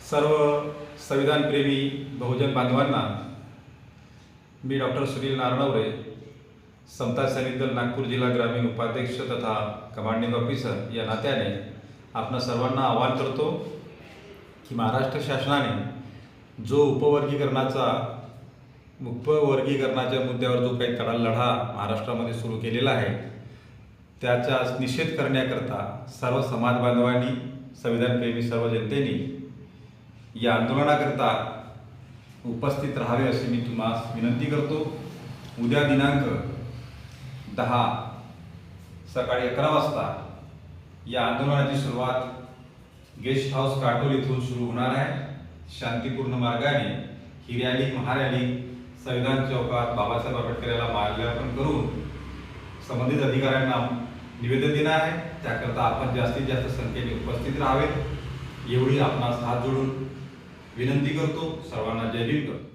सर्व संविधानप्रेमी बहुजन बांधवांना मी डॉक्टर सुनील नारनवरे, समता सैनिक दल नागपूर जिल्हा ग्रामीण उपाध्यक्ष तथा कमांडिंग ऑफिसर या नात्याने आपणा सर्वांना आवाहन करतो की महाराष्ट्र शासनाने जो उपवर्गीकरणाच्या मुद्द्यावर जो काही लढा महाराष्ट्रामध्ये सुरू केलेला आहे त्याचा निषेध करण्याकरता सर्व समाज बांधवांनी, संविधानप्रेमी सर्व जनतेने या आंदोलनाकरता उपस्थित राहावे असे मी तुम्हाला विनंती करतो। उद्या दिनांक 10 सकाळी 11 वाजता या आंदोलनाची सुरुवात गेस्ट हाऊस काटोल येथून सुरू होणार आहे। शांतिपूर्ण मार्गाने ही रॅली महारॅली संविधान चौकात बाबासाहेब आंबेडकर यांना माल्यार्पण करून संबंधित अधिकाऱ्यांना निवेदन देणार आहे। त्याकरता आपण जास्तीत जास्त संख्येने उपस्थित राहावे एवढी आपणास हात जोडून विनंती करतो। सर्वांना जय भीम करतो।